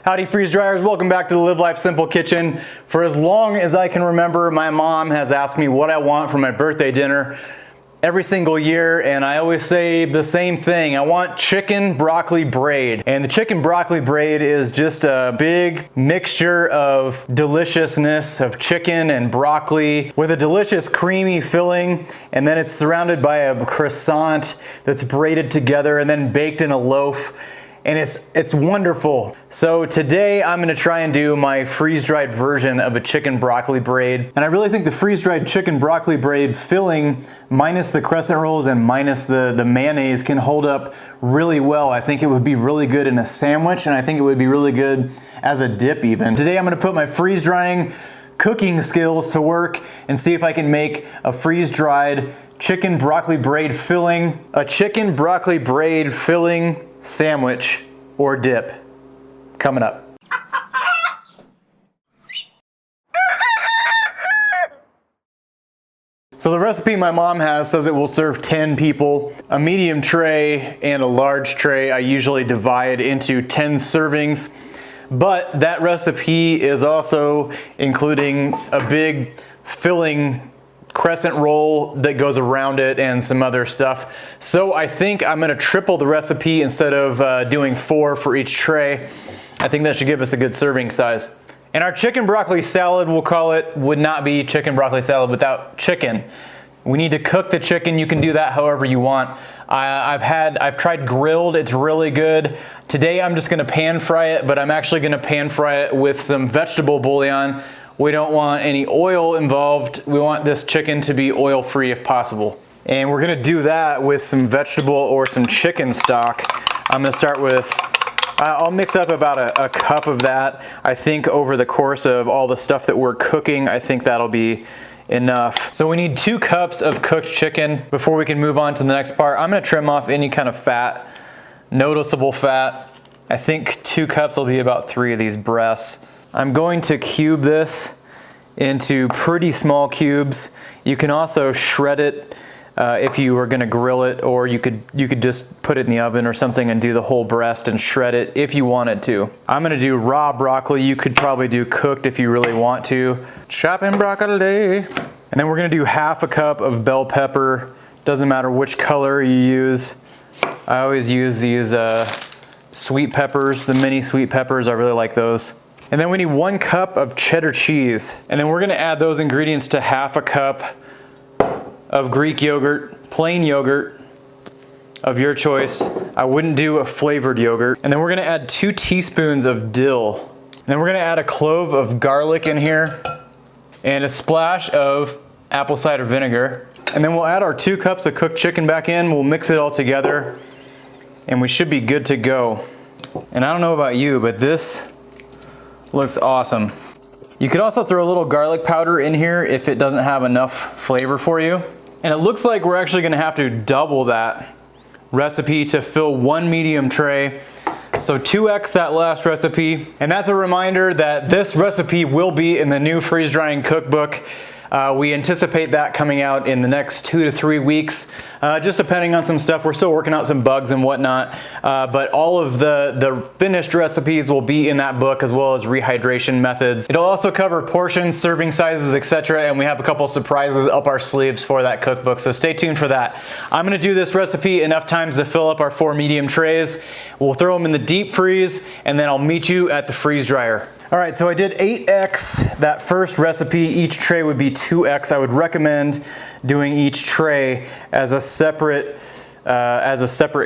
Howdy freeze dryers, welcome back to the Live Life Simple kitchen. For as long as I can remember, my mom has asked me what I want for my birthday dinner every single year, and I always say the same thing. I want chicken broccoli braid. And the chicken broccoli braid is just a big mixture of deliciousness of chicken and broccoli with a delicious creamy filling, and then it's surrounded by a crescent that's braided together and then baked in a loaf. And it's wonderful. So today I'm gonna try and do my freeze-dried version of a chicken broccoli braid. And I really think the freeze-dried chicken broccoli braid filling, minus the crescent rolls and minus the mayonnaise, can hold up really well. I think it would be really good in a sandwich, and I think it would be really good as a dip even. Today I'm gonna put my freeze-drying cooking skills to work and see if I can make a freeze-dried chicken broccoli braid filling, a chicken broccoli braid filling sandwich or dip coming up. So the recipe my mom has says it will serve 10 people. A medium tray and a large tray I usually divide into 10 servings, but that recipe is also including a big filling crescent roll that goes around it and some other stuff. So I think I'm gonna triple the recipe instead of doing 4 for each tray. I think that should give us a good serving size. And our chicken broccoli salad, we'll call it, would not be chicken broccoli salad without chicken. We need to cook the chicken. You can do that however you want. I've tried grilled, it's really good. Today I'm just gonna pan fry it, but I'm actually gonna pan fry it with some vegetable bouillon. We don't want any oil involved. We want this chicken to be oil-free if possible. And we're gonna do that with some vegetable or some chicken stock. I'm gonna start with, I'll mix up about a cup of that. I think over the course of all the stuff that we're cooking, I think that'll be enough. So we need 2 cups of cooked chicken. Before we can move on to the next part, I'm gonna trim off any kind of fat, noticeable fat. I think 2 cups will be about 3 of these breasts. I'm going to cube this into pretty small cubes. You can also shred it if you were gonna grill it, or you could just put it in the oven or something and do the whole breast and shred it if you wanted to. I'm gonna do raw broccoli. You could probably do cooked if you really want to. Chopping broccoli. And then we're gonna do half a cup of bell pepper. Doesn't matter which color you use. I always use these sweet peppers, the mini sweet peppers. I really like those. And then we need 1 cup of cheddar cheese. And then we're gonna add those ingredients to half a cup of Greek yogurt, plain yogurt of your choice. I wouldn't do a flavored yogurt. And then we're gonna add 2 teaspoons of dill. And then we're gonna add a clove of garlic in here and a splash of apple cider vinegar. And then we'll add our 2 cups of cooked chicken back in. We'll mix it all together and we should be good to go. And I don't know about you, but this looks awesome. You could also throw a little garlic powder in here if it doesn't have enough flavor for you. And it looks like we're actually gonna have to double that recipe to fill 1 medium tray. So 2x that last recipe. And that's a reminder that this recipe will be in the new freeze drying cookbook. We anticipate that coming out in the next 2 to 3 weeks, just depending on some stuff. We're still working out some bugs and whatnot, but all of the finished recipes will be in that book, as well as rehydration methods. It'll also cover portions, serving sizes, etc., and we have a couple surprises up our sleeves for that cookbook, so stay tuned for that. I'm gonna do this recipe enough times to fill up our 4 medium trays. We'll throw them in the deep freeze, and then I'll meet you at the freeze dryer. All right, so I did 8x that first recipe. Each tray would be 2x. I would recommend doing each tray as a separate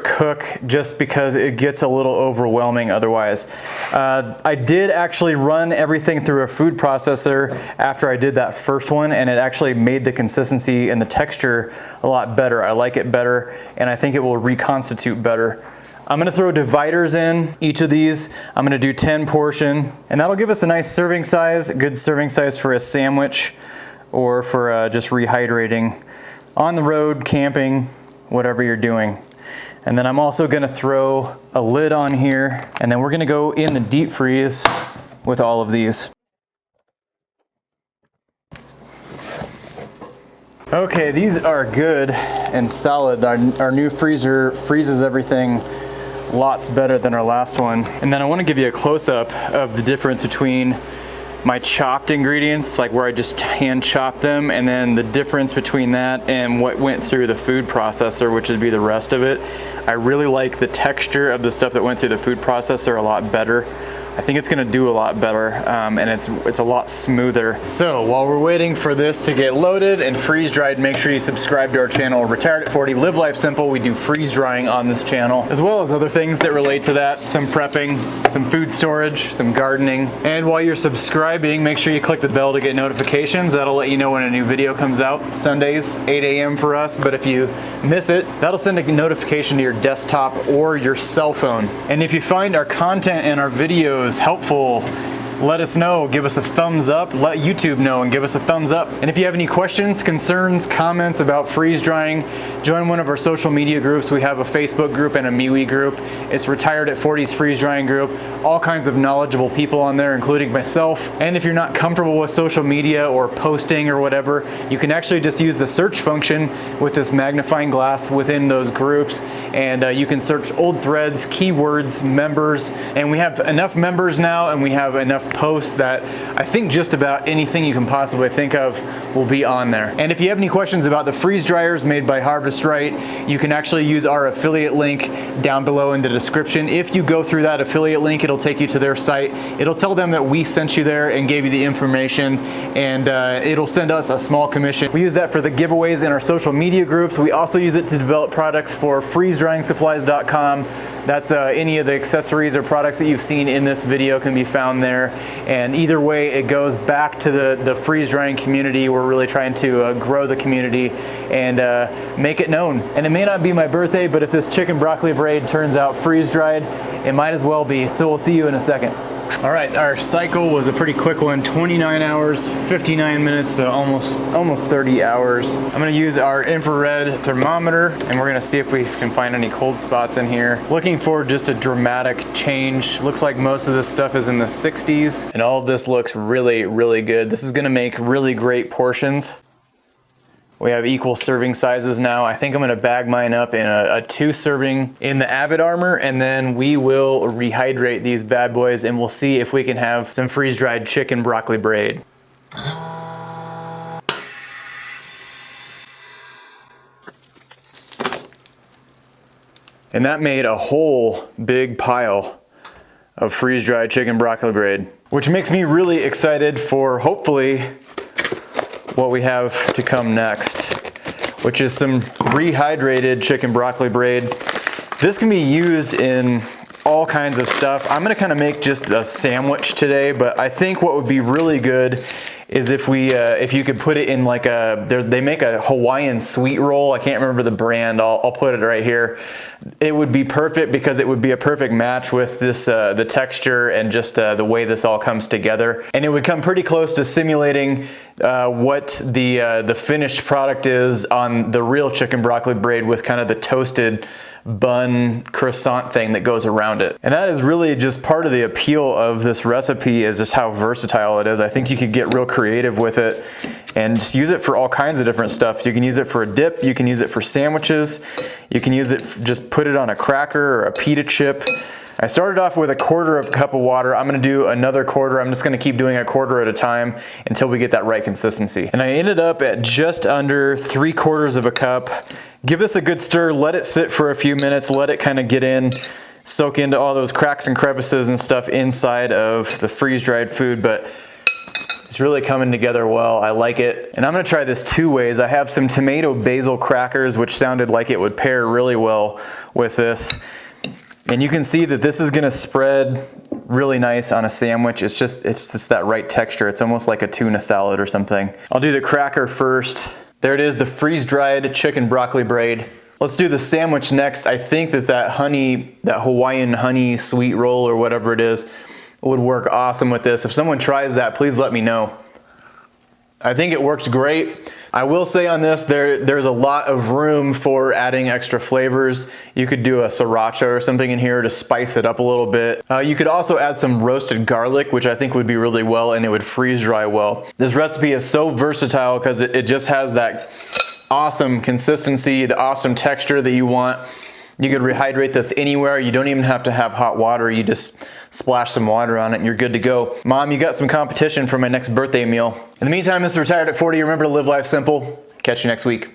cook, just because it gets a little overwhelming otherwise. I did actually run everything through a food processor after I did that first one, and it actually made the consistency and the texture a lot better. I like it better, and I think it will reconstitute better. I'm gonna throw dividers in each of these. I'm gonna do 10 portion, and that'll give us a nice serving size, a good serving size for a sandwich or for just rehydrating on the road, camping, whatever you're doing. And then I'm also gonna throw a lid on here, and then we're gonna go in the deep freeze with all of these. Okay, these are good and solid. Our new freezer freezes everything lots better than our last one. And then I want to give you a close-up of the difference between my chopped ingredients, like where I just hand chop them, and then the difference between that and what went through the food processor, which would be the rest of it. I really like the texture of the stuff that went through the food processor a lot better. I think it's gonna do a lot better, and it's a lot smoother. So while we're waiting for this to get loaded and freeze dried, make sure you subscribe to our channel, Retired at 40, Live Life Simple. We do freeze drying on this channel, as well as other things that relate to that, some prepping, some food storage, some gardening. And while you're subscribing, make sure you click the bell to get notifications. That'll let you know when a new video comes out. Sundays, 8 a.m. for us, but if you miss it, that'll send a notification to your desktop or your cell phone. And if you find our content and our videos helpful, let us know, give us a thumbs up, let YouTube know and give us a thumbs up. And if you have any questions, concerns, comments about freeze drying, join one of our social media groups. We have a Facebook group and a MeWe group. It's Retired at 40's freeze drying group. All kinds of knowledgeable people on there, including myself. And if you're not comfortable with social media or posting or whatever, you can actually just use the search function with this magnifying glass within those groups. And you can search old threads, keywords, members, and we have enough members now and we have enough posts that I think just about anything you can possibly think of will be on there. And if you have any questions about the freeze dryers made by harvestright, you can actually use our affiliate link down below in the description. If you go through that affiliate link, it'll take you to their site. It'll tell them that we sent you there and gave you the information, and it'll send us a small commission. We use that for the giveaways in our social media groups. We also use it to develop products for freezedryingsupplies.com. That's any of the accessories or products that you've seen in this video can be found there. And either way, it goes back to the freeze drying community. We're really trying to grow the community and make it known. And it may not be my birthday, but if this chicken broccoli braid turns out freeze dried, it might as well be. So we'll see you in a second. All right, our cycle was a pretty quick one, 29 hours, 59 minutes, so almost 30 hours. I'm gonna use our infrared thermometer and we're gonna see if we can find any cold spots in here. Looking for just a dramatic change. Looks like most of this stuff is in the 60s and all of this looks really, really good. This is gonna make really great portions. We have equal serving sizes now. I think I'm gonna bag mine up in a 2 serving in the Avid Armor, and then we will rehydrate these bad boys and we'll see if we can have some freeze-dried chicken broccoli braid. And that made a whole big pile of freeze-dried chicken broccoli braid, which makes me really excited for hopefully what we have to come next, which is some rehydrated chicken broccoli braid. This can be used in all kinds of stuff. I'm gonna kind of make just a sandwich today, but I think what would be really good is if you could put it in like they make a Hawaiian sweet roll. I can't remember the brand. I'll put it right here. It would be perfect because it would be a perfect match with this the texture and just the way this all comes together. And it would come pretty close to simulating what the finished product is on the real chicken broccoli braid with kind of the toasted bun crescent thing that goes around it. And that is really just part of the appeal of this recipe, is just how versatile it is. I think you could get real creative with it and just use it for all kinds of different stuff. You can use it for a dip, you can use it for sandwiches, you can use it, just put it on a cracker or a pita chip. I started off with a 1/4 cup of water. I'm gonna do another 1/4. I'm just gonna keep doing a 1/4 at a time until we get that right consistency. And I ended up at just under 3/4 cup. Give this a good stir, let it sit for a few minutes, let it kind of get in, soak into all those cracks and crevices and stuff inside of the freeze-dried food, but it's really coming together well. I like it. And I'm gonna try this 2 ways. I have some tomato basil crackers, which sounded like it would pair really well with this. And you can see that this is gonna spread really nice on a sandwich. It's just that right texture. It's almost like a tuna salad or something. I'll do the cracker first. There it is, the freeze-dried chicken broccoli braid. Let's do the sandwich next. I think that Hawaiian honey sweet roll or whatever it is would work awesome with this. If someone tries that, please let me know. I think it works great. I will say on this, there's a lot of room for adding extra flavors. You could do a sriracha or something in here to spice it up a little bit. You could also add some roasted garlic, which I think would be really well, and it would freeze dry well. This recipe is so versatile because it just has that awesome consistency, the awesome texture that you want. You could rehydrate this anywhere. You don't even have to have hot water. You just splash some water on it and you're good to go. Mom, you got some competition for my next birthday meal. In the meantime, Mr. Retired at 40, remember to live life simple. Catch you next week.